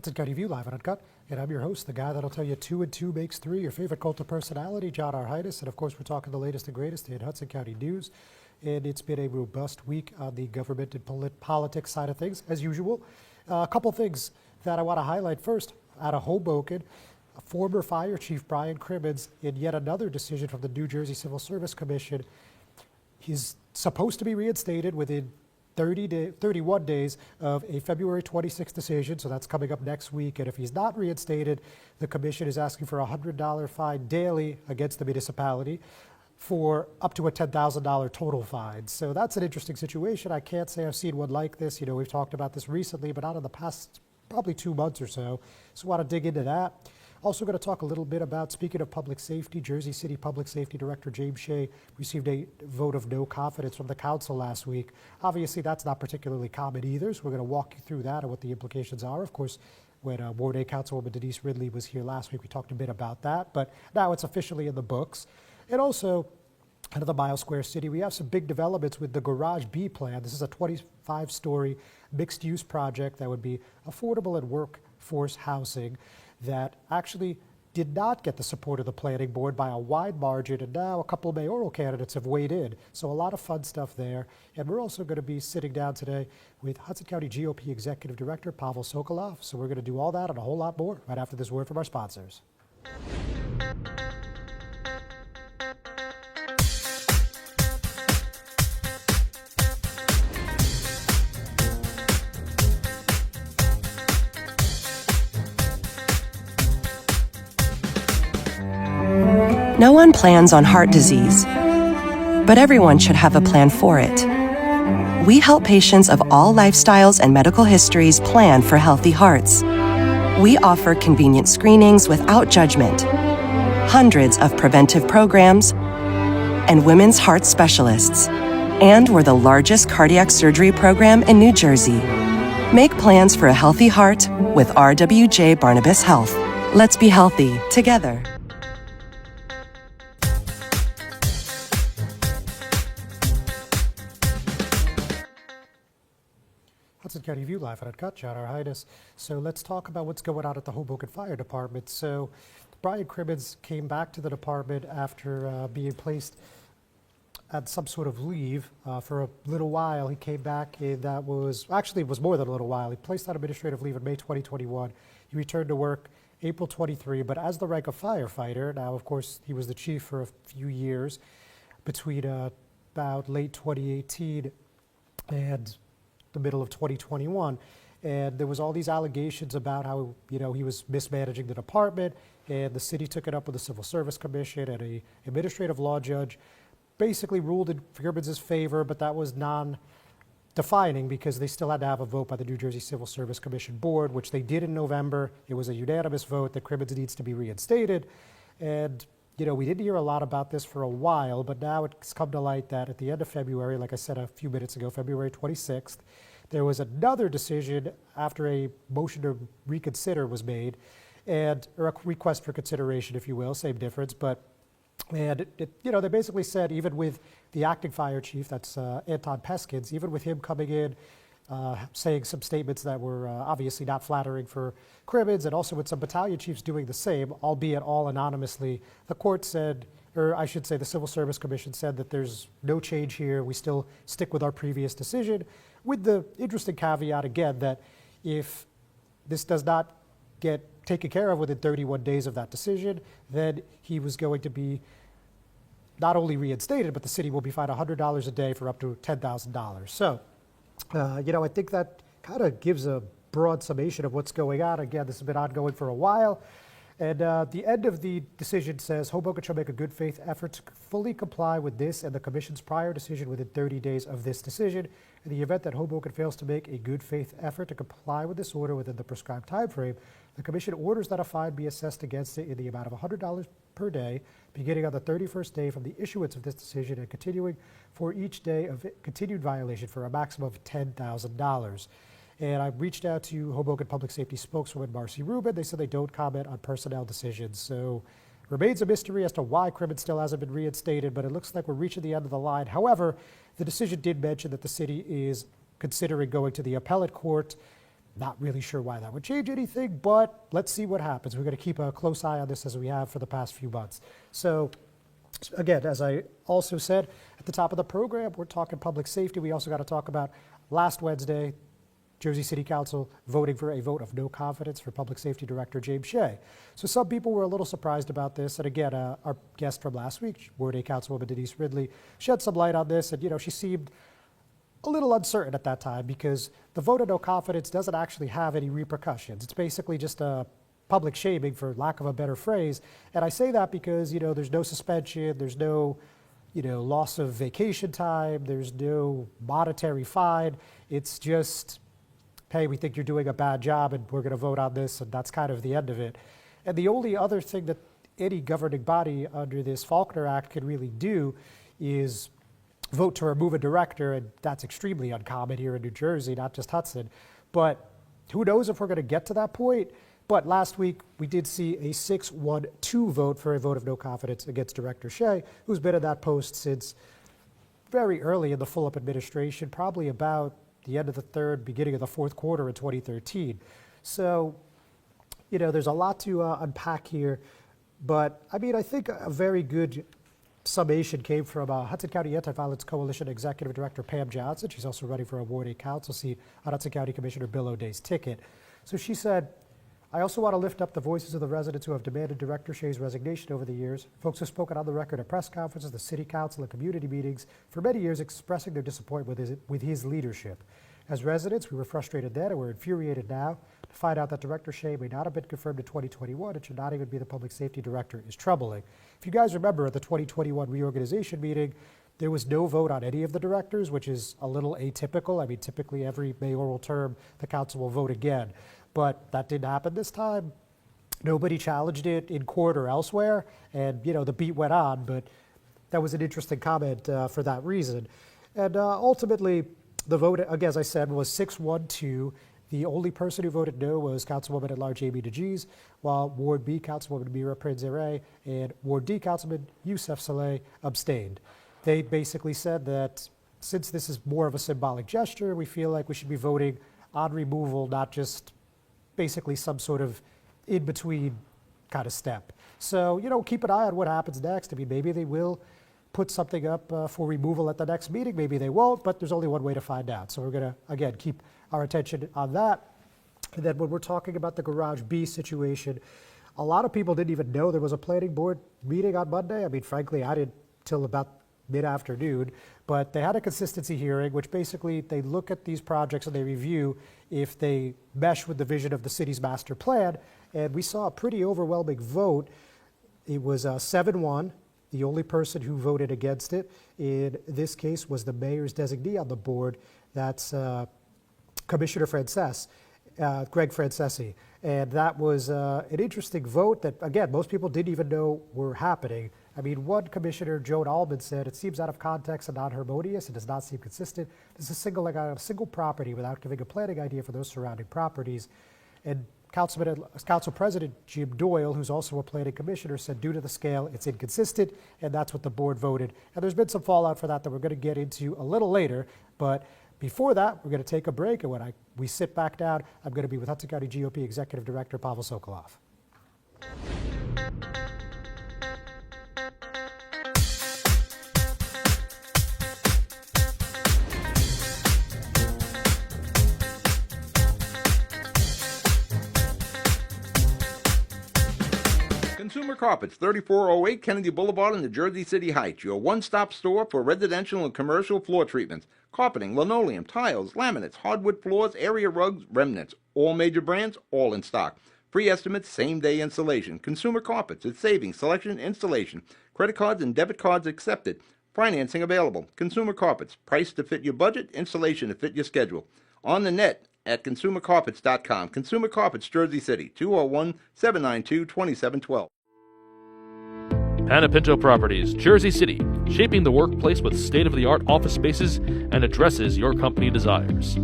Hudson County View live on Uncut, and I'm your host, the guy that'll tell you 2 and 2 makes 3, your favorite cult of personality, John R. Hudson. And of course, we're talking the latest and greatest in Hudson County news. And it's been a robust week on the government and politics side of things, as usual. A couple things that I want to highlight first. Out of Hoboken, former Fire Chief Brian Crimmins, in yet another decision from the New Jersey Civil Service Commission, he's supposed to be reinstated within 31 days of a February 26th decision, so that's coming up next week. And if he's not reinstated, the commission is asking for a $100 fine daily against the municipality for up to a $10,000 total fine. So that's an interesting situation. I can't say I've seen one like this. You know, we've talked about this recently, but not in the past probably 2 months or so. So I want to dig into that. Also going to talk a little bit about, speaking of public safety, Jersey City Public Safety Director James Shea received a vote of no confidence from the council last week. Obviously, that's not particularly common either, so we're going to walk you through that and what the implications are. Of course, when Ward A Councilwoman Denise Ridley was here last week, we talked a bit about that, but now it's officially in the books. And also, out of the Mile Square City, we have some big developments with the Garage B plan. This is a 25-story mixed-use project that would be affordable and workforce housing that actually did not get the support of the planning board by a wide margin, and now a couple of mayoral candidates have weighed in. So a lot of fun stuff there. And we're also going to be sitting down today with Hudson County GOP Executive Director Pavel Sokolov. So we're going to do all that and a whole lot more right after this word from our sponsors. No one plans on heart disease, but everyone should have a plan for it. We help patients of all lifestyles and medical histories plan for healthy hearts. We offer convenient screenings without judgment, hundreds of preventive programs, and women's heart specialists. And we're the largest cardiac surgery program in New Jersey. Make plans for a healthy heart with RWJ Barnabas Health. Let's be healthy together. Hudson County View live on Uncut, John R. Hudson. So let's talk about what's going on at the Hoboken Fire Department. So Brian Crimmins came back to the department after being placed at some sort of leave for a little while. He came back, and that was, actually it was more than a little while. He placed on administrative leave in May 2021. He returned to work April 23, but as the rank of firefighter. Now, of course, he was the chief for a few years between about late 2018 and the middle of 2021, and there was all these allegations about how, you know, he was mismanaging the department, and the city took it up with the Civil Service Commission, and a administrative law judge basically ruled in Crimmins' favor, but that was non-defining because they still had to have a vote by the New Jersey Civil Service Commission board, which they did in November. It was a unanimous vote that Crimmins needs to be reinstated, and you know, we didn't hear a lot about this for a while, but now it's come to light that at the end of February, like I said a few minutes ago, February 26th, there was another decision after a motion to reconsider was made, and or a request for consideration, if you will, same difference. But and you know, they basically said even with the acting fire chief, that's Anton Peskins, even with him coming in, saying some statements that were obviously not flattering for Crimmins, and also with some battalion chiefs doing the same, albeit all anonymously, the court said, or I should say the Civil Service Commission said that there's no change here. We still stick with our previous decision, with the interesting caveat again that if this does not get taken care of within 31 days of that decision, then he was going to be not only reinstated, but the city will be fined $100 a day for up to $10,000. So, you know, I think that kind of gives a broad summation of what's going on. Again, this has been ongoing for a while. And the end of the decision says, Hoboken shall make a good faith effort to fully comply with this and the Commission's prior decision within 30 days of this decision. In the event that Hoboken fails to make a good faith effort to comply with this order within the prescribed time frame, the Commission orders that a fine be assessed against it in the amount of $100 per day, beginning on the 31st day from the issuance of this decision and continuing for each day of continued violation for a maximum of $10,000. And I reached out to Hoboken Public Safety spokeswoman Marcy Rubin. They said they don't comment on personnel decisions. So remains a mystery as to why Crimmins still hasn't been reinstated, but it looks like we're reaching the end of the line. However, the decision did mention that the city is considering going to the appellate court Not really sure why that would change anything, but let's see what happens. We're going to keep a close eye on this as we have for the past few months. So again, as I also said at the top of the program, we're talking public safety. We also got to talk about last Wednesday, Jersey City Council voting for a vote of no confidence for Public Safety Director James Shea. So some people were a little surprised about this. And again, our guest from last week, Ward 8 Councilwoman Denise Ridley, shed some light on this. And, she seemed a little uncertain at that time because the vote of no confidence doesn't actually have any repercussions. It's basically just a public shaming, for lack of a better phrase. And I say that because, there's no suspension, there's no, loss of vacation time, there's no monetary fine. It's just, hey, we think you're doing a bad job and we're going to vote on this, and that's kind of the end of it. And the only other thing that any governing body under this Faulkner Act can really do is vote to remove a director, and that's extremely uncommon here in New Jersey, not just Hudson. But who knows if we're going to get to that point. But last week, we did see a 6-1-2 vote for a vote of no confidence against Director Shea, who's been in that post since very early in the Fulop administration, probably about the end of the third, beginning of the fourth quarter in 2013. So, there's a lot to unpack here. But, I think a very good summation came from Hudson County Anti-Violence Coalition Executive Director Pam Johnson. She's also running for a Ward 8 council seat on Hudson County Commissioner Bill O'Day's ticket. So she said, I also want to lift up the voices of the residents who have demanded Director Shea's resignation over the years, folks who have spoken on the record at press conferences, the city council, and community meetings for many years expressing their disappointment with his leadership. As residents, we were frustrated then and we're infuriated now to find out that Director Shea may not have been confirmed in 2021 and should not even be the public safety director is troubling. If you guys remember at the 2021 reorganization meeting, there was no vote on any of the directors, which is a little atypical. Typically every mayoral term, the council will vote again. But that didn't happen this time. Nobody challenged it in court or elsewhere. And, the beat went on. But that was an interesting comment for that reason. And ultimately, the vote, again, as I said, was 6-1-2. The only person who voted no was Councilwoman at Large Amy DeGees, while Ward B Councilwoman Mira Prince-Aire and Ward D Councilman Youssef Saleh abstained. They basically said that since this is more of a symbolic gesture, we feel like we should be voting on removal, not just basically some sort of in-between kind of step. So, keep an eye on what happens next. Maybe they will put something up for removal at the next meeting. Maybe they won't, but there's only one way to find out. So we're going to, again, keep our attention on that. And then when we're talking about the Garage B situation, a lot of people didn't even know there was a planning board meeting on Monday. Frankly, I didn't till about mid-afternoon, but they had a consistency hearing, which basically they look at these projects and they review if they mesh with the vision of the city's master plan. And we saw a pretty overwhelming vote. It was 7-1. The only person who voted against it in this case was the mayor's designee on the board. That's Commissioner Greg Francesi. And that was an interesting vote that, again, most people didn't even know were happening. One commissioner, Joan Allman, said, it seems out of context and non-harmonious. It does not seem consistent. This is singling out a single property without giving a planning idea for those surrounding properties. And Council President Jim Doyle, who's also a planning commissioner, said due to the scale, it's inconsistent, and that's what the board voted. And there's been some fallout for that we're going to get into a little later. But before that, we're going to take a break, and when we sit back down, I'm going to be with Hudson County GOP Executive Director Pavel Sokolov. Consumer Carpets, 3408 Kennedy Boulevard in the Jersey City Heights, your one-stop store for residential and commercial floor treatments, carpeting, linoleum, tiles, laminates, hardwood floors, area rugs, remnants, all major brands, all in stock. Free estimates, same-day installation. Consumer Carpets, it's savings, selection, installation. Credit cards and debit cards accepted. Financing available. Consumer Carpets, price to fit your budget, installation to fit your schedule. On the net at consumercarpets.com. Consumer Carpets, Jersey City, 201-792-2712. Hannah Pinto Properties, Jersey City, shaping the workplace with state-of-the-art office spaces and addresses your company desires.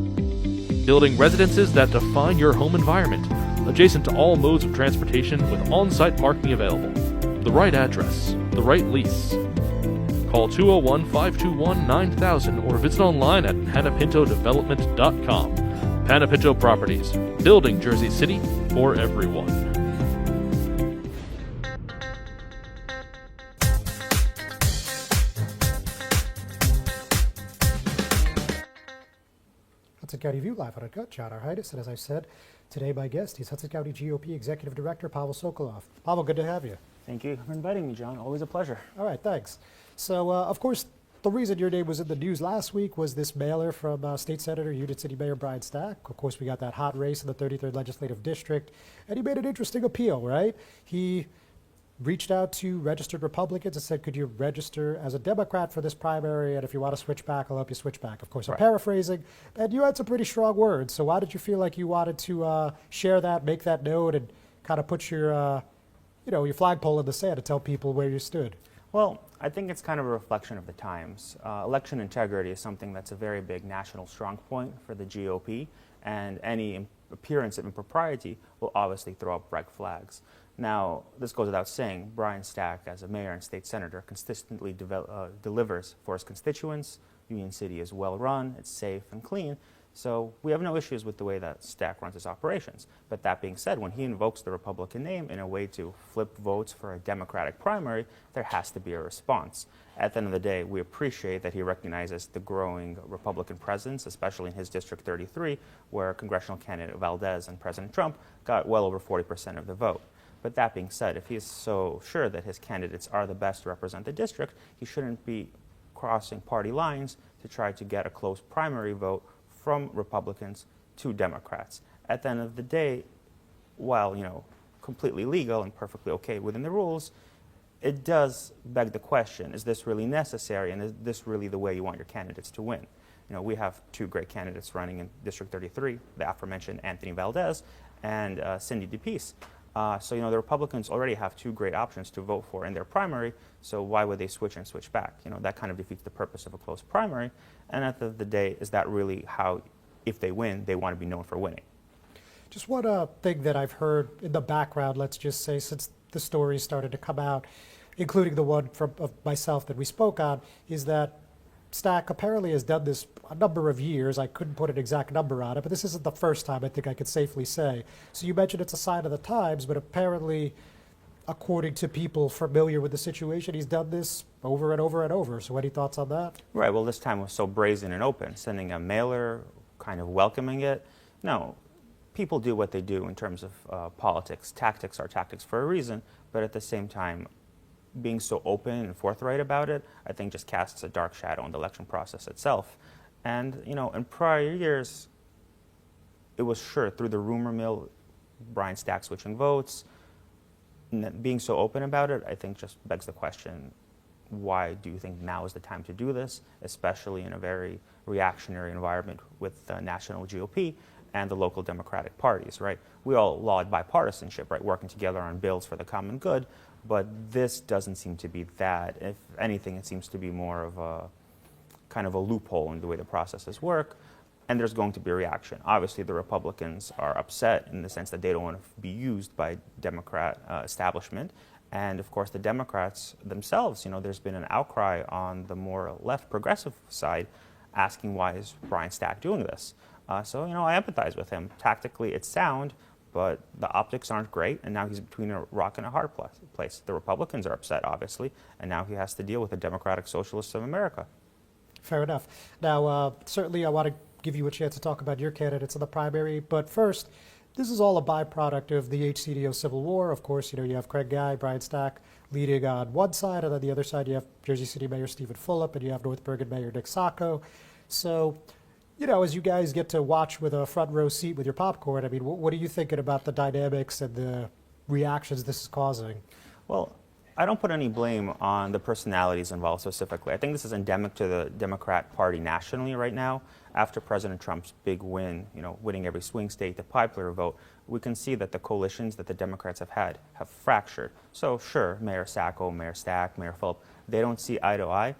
Building residences that define your home environment, adjacent to all modes of transportation with on-site parking available. The right address, the right lease. Call 201-521-9000 or visit online at hannahpintodevelopment.com. Panepinto Properties, building Jersey City for everyone. Hudson County View live on Uncut. Ciattarelli, and as I said, today my guest is Hudson County GOP Executive Director Pavel Sokolov. Pavel, good to have you. Thank you for inviting me, John. Always a pleasure. All right, thanks. So, of course, the reason your name was in the news last week was this mailer from State Senator, Union City Mayor Brian Stack. Of course, we got that hot race in the 33rd Legislative District, and he made an interesting appeal, right? He reached out to registered Republicans and said, could you register as a Democrat for this primary, and if you want to switch back, I'll help you switch back. Of course, I'm paraphrasing, and you had some pretty strong words. So why did you feel like you wanted to share that, make that note, and kind of put your, your flagpole in the sand to tell people where you stood? Well, I think it's kind of a reflection of the times. Election integrity is something that's a very big national strong point for the GOP, and any appearance of impropriety will obviously throw up red flags. Now, this goes without saying, Brian Stack, as a mayor and state senator, consistently delivers for his constituents. Union City is well run, it's safe and clean, so we have no issues with the way that Stack runs his operations. But that being said, when he invokes the Republican name in a way to flip votes for a Democratic primary, there has to be a response. At the end of the day, we appreciate that he recognizes the growing Republican presence, especially in his District 33, where congressional candidate Valdez and President Trump got well over 40% of the vote. But that being said, if he is so sure that his candidates are the best to represent the district, he shouldn't be crossing party lines to try to get a close primary vote from Republicans to Democrats. At the end of the day, while completely legal and perfectly okay within the rules, it does beg the question, is this really necessary, and is this really the way you want your candidates to win? We have two great candidates running in District 33, the aforementioned Anthony Valdez and Cindy DePease. So the Republicans already have two great options to vote for in their primary, so why would they switch and switch back? That kind of defeats the purpose of a close primary, and at the end of the day, is that really how, if they win, they want to be known for winning? Just one thing that I've heard in the background, let's just say, since the story started to come out, including the one of myself that we spoke on, is that Stack apparently has done this a number of years. I couldn't put an exact number on it, but this isn't the first time, I think I could safely say. So you mentioned it's a sign of the times, but apparently, according to people familiar with the situation, he's done this over and over and over. So any thoughts on that? Right, well, this time was so brazen and open, sending a mailer, kind of welcoming it. No, people do what they do in terms of politics. Tactics are tactics for a reason, but at the same time, being so open and forthright about it, I think just casts a dark shadow on the election process itself. And, in prior years, it was sure through the rumor mill, Brian Stack switching votes, being so open about it, I think just begs the question, why do you think now is the time to do this, especially in a very reactionary environment with the national GOP and the local Democratic parties, right? We all laud bipartisanship, right, working together on bills for the common good, but this doesn't seem to be that. If anything, it seems to be more of a kind of a loophole in the way the processes work, and there's going to be a reaction. Obviously, the Republicans are upset in the sense that they don't want to be used by Democrat establishment, and of course, the Democrats themselves, there's been an outcry on the more left progressive side asking why is Brian Stack doing this? So, I empathize with him. Tactically, it's sound, but the optics aren't great, and now he's between a rock and a hard place. The Republicans are upset, obviously, and now he has to deal with the Democratic Socialists of America. Fair enough. Now, certainly I want to give you a chance to talk about your candidates in the primary, but first, this is all a byproduct of the HCDO Civil War. Of course, you have Craig Guy, Brian Stack leading on one side, and on the other side you have Jersey City Mayor Stephen Fulop, and you have North Bergen Mayor Nick Sacco. So, as you guys get to watch with a front row seat with your popcorn, I mean, what are you thinking about the dynamics and the reactions this is causing? Well, I don't put any blame on the personalities involved specifically. I think this is endemic to the Democrat Party nationally right now. After President Trump's big win, winning every swing state, the popular vote, we can see that the coalitions that the Democrats have had have fractured. So sure, Mayor Sacco, Mayor Stack, Mayor Fulop, they don't see eye to eye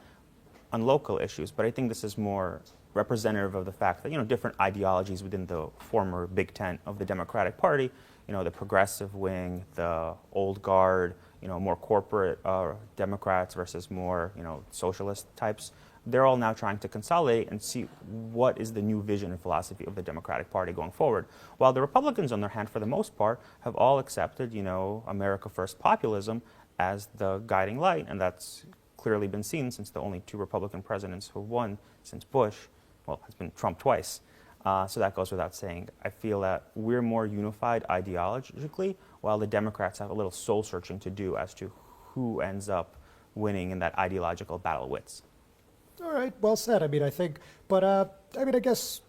on local issues, but I think this is more representative of the fact that, different ideologies within the former Big Tent of the Democratic Party, the progressive wing, the old guard, more corporate Democrats versus more, socialist types, they're all now trying to consolidate and see what is the new vision and philosophy of the Democratic Party going forward. While the Republicans, on their hand, for the most part, have all accepted, America First populism as the guiding light, and that's clearly been seen since the only two Republican presidents who won since Bush, well, has been Trump twice. So that goes without saying. I feel that we're more unified ideologically, while the Democrats have a little soul searching to do as to who ends up winning in that ideological battle of wits. All right, well said. I mean, I think, but I guess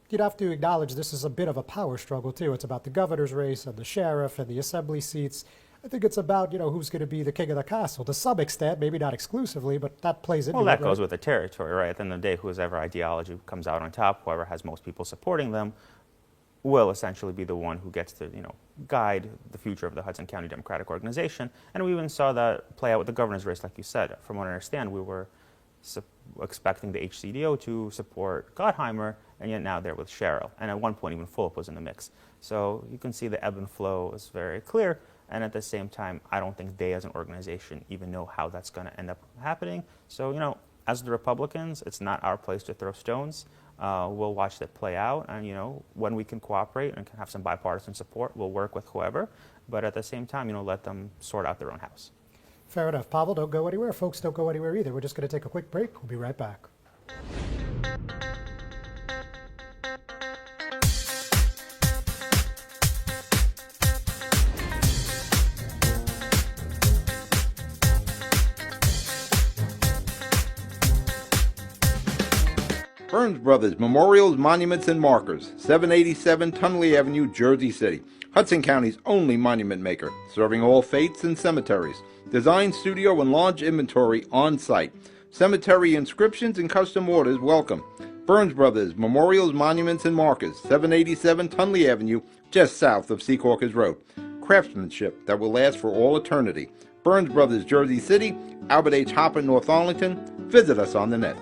you'd have to acknowledge this is a bit of a power struggle too. It's about the governor's race and the sheriff and the assembly seats. I think it's about, who's going to be the king of the castle to some extent, maybe not exclusively, but that plays into it. Well, that right? goes with the territory, right? At the end of the day, whoever ideology comes out on top, whoever has most people supporting them, will essentially be the one who gets to, guide the future of the Hudson County Democratic Organization. And we even saw that play out with the governor's race, like you said. From what I understand, we were expecting the HCDO to support Gottheimer, and yet now they're with Sherrill. And at one point, even Fulop was in the mix. So you can see the ebb and flow is very clear. And at the same time, I don't think they as an organization even know how that's going to end up happening. So, as the Republicans, it's not our place to throw stones. We'll watch that play out. And, when we can cooperate and can have some bipartisan support, we'll work with whoever. But at the same time, let them sort out their own house. Fair enough. Pavel, don't go anywhere. Folks, don't go anywhere either. We're just going to take a quick break. We'll be right back. Burns Brothers Memorials, Monuments, and Markers, 787 Tunley Avenue, Jersey City. Hudson County's only monument maker, serving all faiths and cemeteries. Design, studio, and large inventory on site. Cemetery inscriptions and custom orders welcome. Burns Brothers Memorials, Monuments, and Markers, 787 Tunley Avenue, just south of Secaucus Road. Craftsmanship that will last for all eternity. Burns Brothers, Jersey City, Albert H. Hopper, North Arlington. Visit us on the net.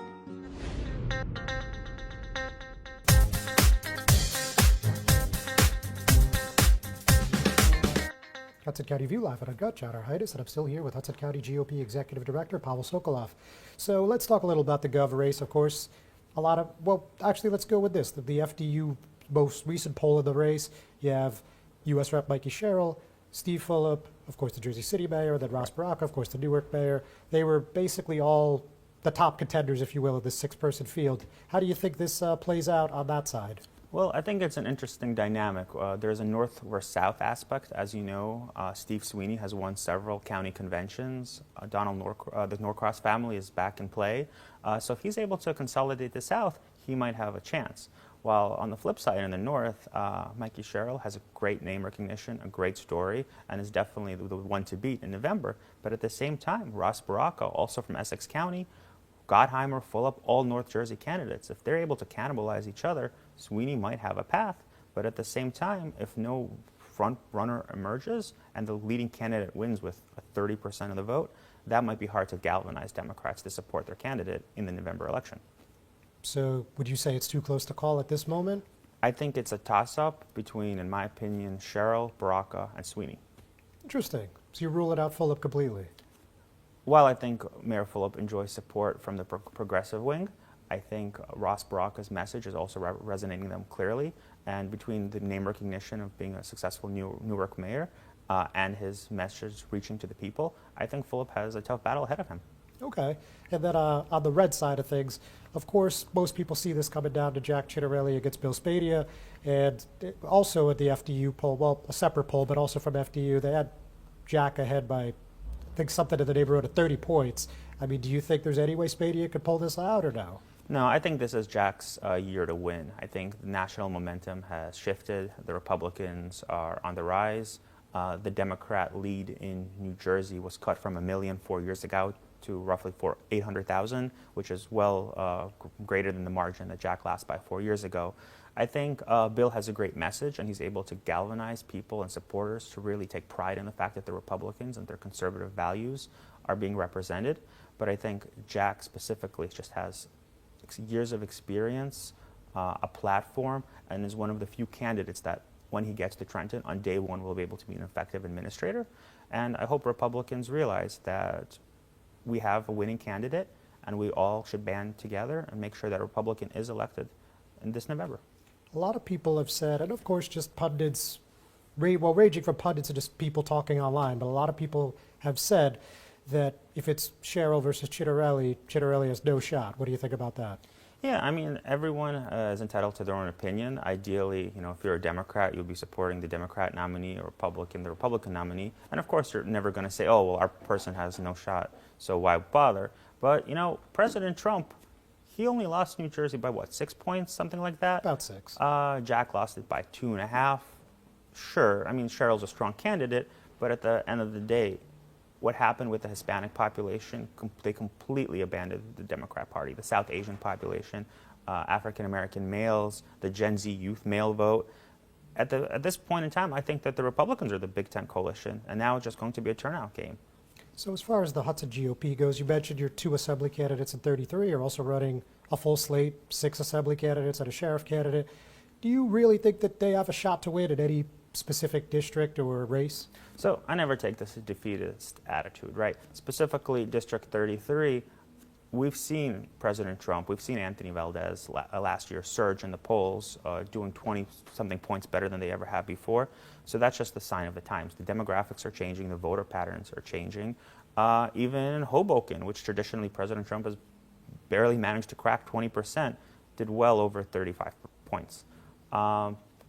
Hudson County View live at Uncut. Ciattarelli, and I'm still here with Hudson County GOP Executive Director Pavel Sokolov. So let's talk a little about the Gov race. Of course, let's go with this. The FDU most recent poll of the race, you have U.S. Rep. Mikey Sherrill, Steve Fulop, of course the Jersey City mayor, then Ross Baraka, of course the Newark mayor. They were basically all the top contenders, if you will, of this six-person field. How do you think this plays out on that side? Well, I think it's an interesting dynamic. There's a north versus south aspect. As you know, Steve Sweeney has won several county conventions. The Norcross family is back in play. So if he's able to consolidate the South, he might have a chance. While on the flip side, in the north, Mikey Sherrill has a great name recognition, a great story, and is definitely the one to beat in November. But at the same time, Ross Baraka, also from Essex County, Gottheimer, Fulop, all North Jersey candidates. If they're able to cannibalize each other, Sweeney might have a path. But at the same time, if no front runner emerges and the leading candidate wins with 30% of the vote, that might be hard to galvanize Democrats to support their candidate in the November election. So would you say it's too close to call at this moment? I think it's a toss-up between, in my opinion, Sherrill, Baraka, and Sweeney. Interesting. So you rule it out Fulop completely? While I think Mayor Fulop enjoys support from the progressive wing, I think Ross Baraka's message is also resonating them clearly. And between the name recognition of being a successful Newark mayor and his message reaching to the people, I think Fulop has a tough battle ahead of him. Okay. And then on the red side of things, of course, most people see this coming down to Jack Ciattarelli against Bill Spadia. And also at the FDU poll, well, a separate poll, but also from FDU, they had Jack ahead by, I think, something in the neighborhood of 30 points. I mean, do you think there's any way Spadia could pull this out or no? No, I think this is Jack's year to win. I think the national momentum has shifted. The Republicans are on the rise. The Democrat lead in New Jersey was cut from 1 million 4 years ago to roughly 800,000, which is well greater than the margin that Jack lost by 4 years ago. I think Bill has a great message, and he's able to galvanize people and supporters to really take pride in the fact that the Republicans and their conservative values are being represented. But I think Jack specifically just has years of experience, a platform, and is one of the few candidates that when he gets to Trenton on day one will be able to be an effective administrator. And I hope Republicans realize that we have a winning candidate, and we all should band together and make sure that a Republican is elected in this November. A lot of people have said, and of course just pundits, ranging from pundits to just people talking online, but a lot of people have said that if it's Cheryl versus Ciattarelli has no shot. What do you think about that? Yeah, I mean, everyone is entitled to their own opinion. Ideally, if you're a Democrat, you'll be supporting the Democrat nominee, or Republican, the Republican nominee. And of course, you're never going to say, oh, well, our person has no shot, so why bother? But, President Trump, he only lost New Jersey by, 6 points, something like that? About 6. Jack lost it by 2.5. Sure, I mean, Cheryl's a strong candidate, but at the end of the day, what happened with the Hispanic population, they completely abandoned the Democrat Party. The South Asian population, African-American males, the Gen Z youth male vote. At this point in time, I think that the Republicans are the Big Tent coalition, and now it's just going to be a turnout game. So as far as the Hudson GOP goes, you mentioned your 2 assembly candidates in 33. You're also running a full slate, 6 assembly candidates and a sheriff candidate. Do you really think that they have a shot to win in any specific district or race? So I never take this defeatist attitude, right? Specifically, District 33, we've seen President Trump, we've seen Anthony Valdez last year surge in the polls, doing 20-something points better than they ever have before. So that's just the sign of the times. The demographics are changing, the voter patterns are changing. Even in Hoboken, which traditionally President Trump has barely managed to crack 20%, did well over 35 points.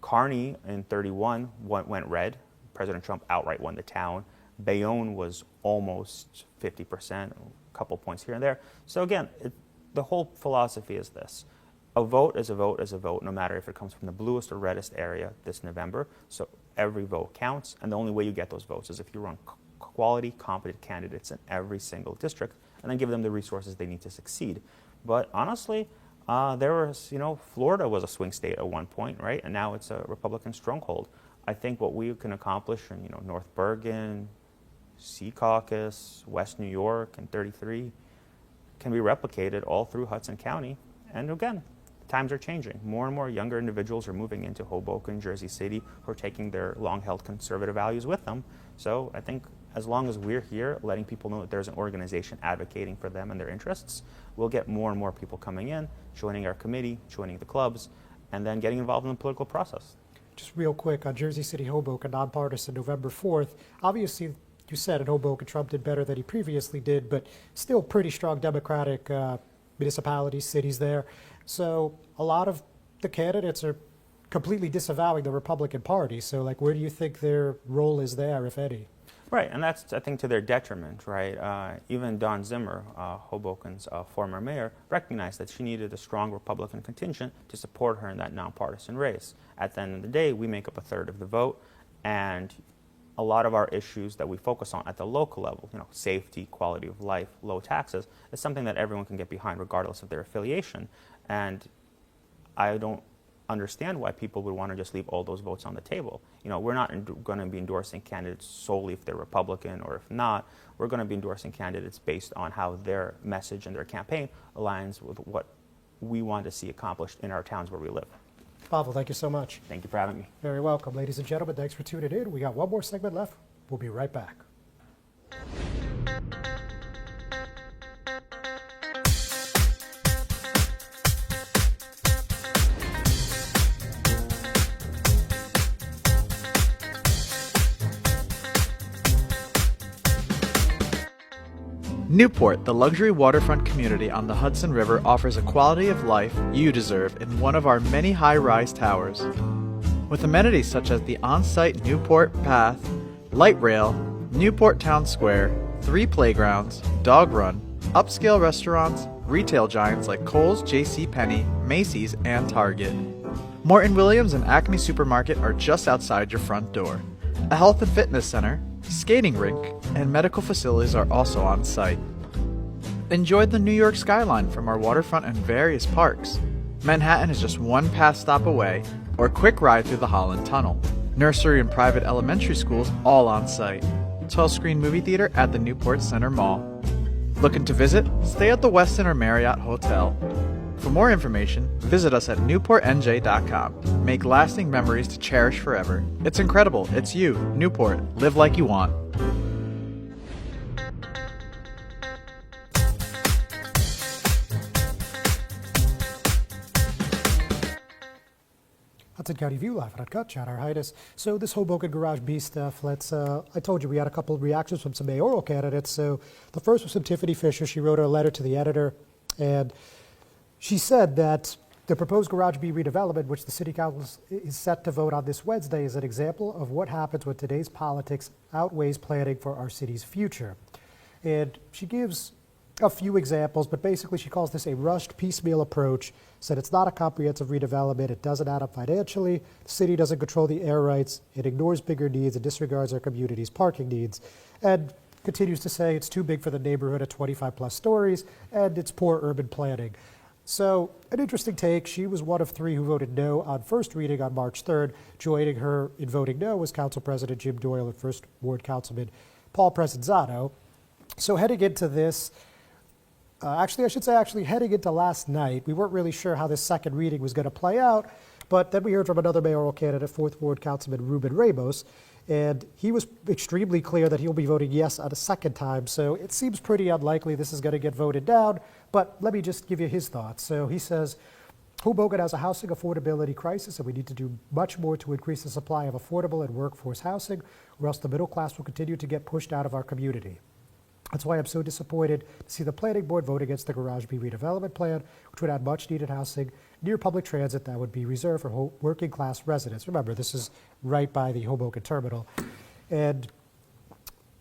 Kearney in 31 went red. President Trump outright won the town. Bayonne was almost 50%, a couple points here and there. So again, the whole philosophy is this. A vote is a vote is a vote, no matter if it comes from the bluest or reddest area this November. So every vote counts, and the only way you get those votes is if you run quality, competent candidates in every single district, and then give them the resources they need to succeed. But honestly, Florida was a swing state at one point, right? And now it's a Republican stronghold. I think what we can accomplish in, North Bergen, Secaucus, West New York, and 33 can be replicated all through Hudson County. And again, times are changing. More and more younger individuals are moving into Hoboken, Jersey City, who are taking their long-held conservative values with them. So I think as long as we're here letting people know that there's an organization advocating for them and their interests, we'll get more and more people coming in, joining our committee, joining the clubs, and then getting involved in the political process. Just real quick, on Jersey City, Hoboken, nonpartisan, November 4th. Obviously, you said in Hoboken, Trump did better than he previously did, but still pretty strong Democratic municipalities, cities there. So a lot of the candidates are completely disavowing the Republican Party. So, where do you think their role is there, if any? Right, and that's, I think, to their detriment, right? Even Dawn Zimmer, Hoboken's former mayor, recognized that she needed a strong Republican contingent to support her in that nonpartisan race. At the end of the day, we make up a third of the vote, and a lot of our issues that we focus on at the local level, safety, quality of life, low taxes, is something that everyone can get behind regardless of their affiliation. And I don't understand why people would want to just leave all those votes on the table. We're not going to be endorsing candidates solely if they're Republican or if not. We're going to be endorsing candidates based on how their message and their campaign aligns with what we want to see accomplished in our towns where we live. Pavel, thank you so much. Thank you for having me. Very welcome. Ladies and gentlemen, thanks for tuning in. We got one more segment left. We'll be right back. Newport, the luxury waterfront community on the Hudson River, offers a quality of life you deserve in one of our many high-rise towers. With amenities such as the on-site Newport Path, light rail, Newport Town Square, 3 playgrounds, dog run, upscale restaurants, retail giants like Kohl's, JCPenney, Macy's, and Target. Morton Williams and Acme Supermarket are just outside your front door. A health and fitness center, skating rink, and medical facilities are also on site. Enjoy the New York skyline from our waterfront and various parks. Manhattan is just one pass stop away, or a quick ride through the Holland Tunnel. Nursery and private elementary schools all on site. 12-screen movie theater at the Newport Center Mall. Looking to visit? Stay at the Westin or Marriott Hotel. For more information, visit us at newportnj.com. Make lasting memories to cherish forever. It's incredible. It's you, Newport. Live like you want. Hudson County View live at Uncut, Ciattarelli. So this Hoboken Garage B stuff, I told you we had a couple of reactions from some mayoral candidates. So the first was from Tiffany Fisher. She wrote a letter to the editor, and she said that the proposed Garage B redevelopment, which the City Council is set to vote on this Wednesday, is an example of what happens when today's politics outweighs planning for our city's future. And she gives a few examples, but basically she calls this a rushed, piecemeal approach, said it's not a comprehensive redevelopment, it doesn't add up financially, the city doesn't control the air rights, it ignores bigger needs and disregards our community's parking needs, and continues to say it's too big for the neighborhood at 25 plus stories, and it's poor urban planning. So an interesting take. She was one of three who voted no on first reading on March 3rd. Joining her in voting no was Council President Jim Doyle and First Ward Councilman Paul Presenzano. So heading into this, heading into last night, we weren't really sure how this second reading was going to play out, but then we heard from another mayoral candidate, Fourth Ward Councilman Ruben Ramos, and he was extremely clear that he'll be voting yes on a second time, so it seems pretty unlikely this is going to get voted down, but let me just give you his thoughts. So he says, Hoboken has a housing affordability crisis, and we need to do much more to increase the supply of affordable and workforce housing, or else the middle class will continue to get pushed out of our community. That's why I'm so disappointed to see the planning board vote against the Garage B redevelopment plan, which would add much needed housing near public transit that would be reserved for working class residents. Remember, this is right by the Hoboken terminal. And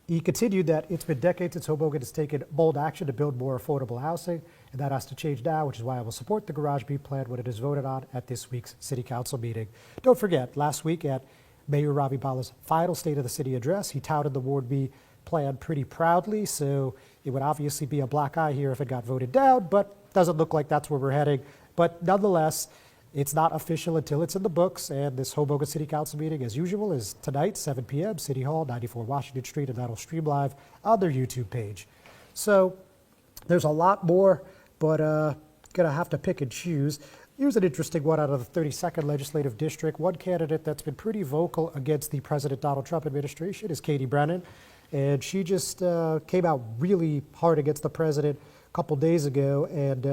he continued that it's been decades since Hoboken has taken bold action to build more affordable housing, and that has to change now, which is why I will support the Garage B plan when it is voted on at this week's City Council meeting. Don't forget, last week at Mayor Ravi Bala's final State of the City address, he touted the Ward B plan pretty proudly, so it would obviously be a black eye here if it got voted down, but doesn't look like that's where we're heading. But nonetheless, it's not official until it's in the books, and this Hoboken City Council meeting, as usual, is tonight, 7 p.m., City Hall, 94 Washington Street, and that'll stream live on their YouTube page. So there's a lot more, but gonna have to pick and choose. Here's an interesting one out of the 32nd Legislative District. One candidate that's been pretty vocal against the President Donald Trump administration is Katie Brennan. And she just came out really hard against the president a couple days ago. And,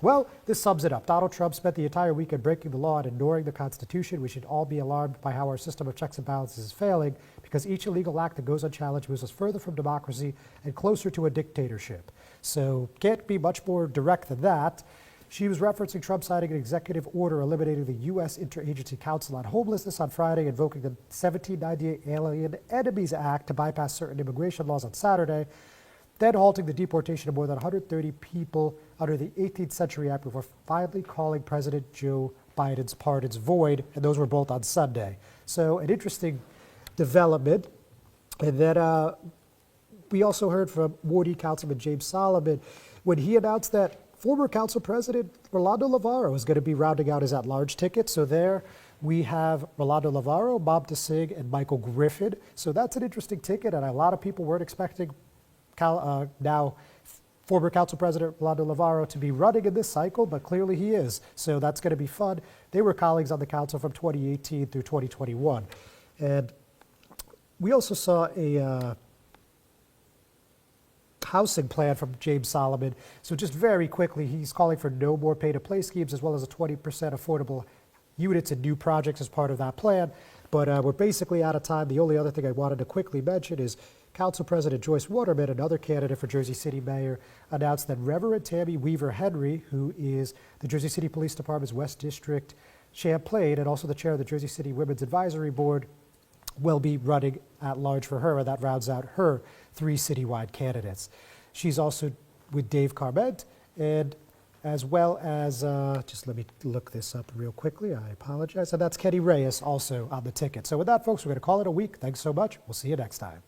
well, this sums it up. Donald Trump spent the entire weekend breaking the law and ignoring the Constitution. We should all be alarmed by how our system of checks and balances is failing, because each illegal act that goes unchallenged moves us further from democracy and closer to a dictatorship. So can't be much more direct than that. She was referencing Trump signing an executive order eliminating the U.S. Interagency Council on Homelessness on Friday, invoking the 1798 Alien Enemies Act to bypass certain immigration laws on Saturday, then halting the deportation of more than 130 people under the 18th Century Act before finally calling President Joe Biden's pardons void, and those were both on Sunday. So an interesting development. And then we also heard from Ward E Councilman James Solomon when he announced that former Council President Rolando Lavarro is going to be rounding out his at-large ticket. So there we have Rolando Lavarro, Bob DeSig, and Michael Griffin. So that's an interesting ticket, and a lot of people weren't expecting now former Council President Rolando Lavarro to be running in this cycle, but clearly he is. So that's going to be fun. They were colleagues on the council from 2018 through 2021. And we also saw a housing plan from James Solomon. So just very quickly, he's calling for no more pay-to-play schemes, as well as a 20% affordable units and new projects as part of that plan. But we're basically out of time. The only other thing I wanted to quickly mention is Council President Joyce Waterman, another candidate for Jersey City Mayor, announced that Reverend Tammy Weaver Henry, who is the Jersey City Police Department's West District Champlain and also the chair of the Jersey City Women's Advisory Board, will be running at large for her, and that rounds out her 3 citywide candidates. She's also with Dave Carment, and as well as, just let me look this up real quickly, I apologize, and that's Kenny Reyes also on the ticket. So with that, folks, we're going to call it a week. Thanks so much. We'll see you next time.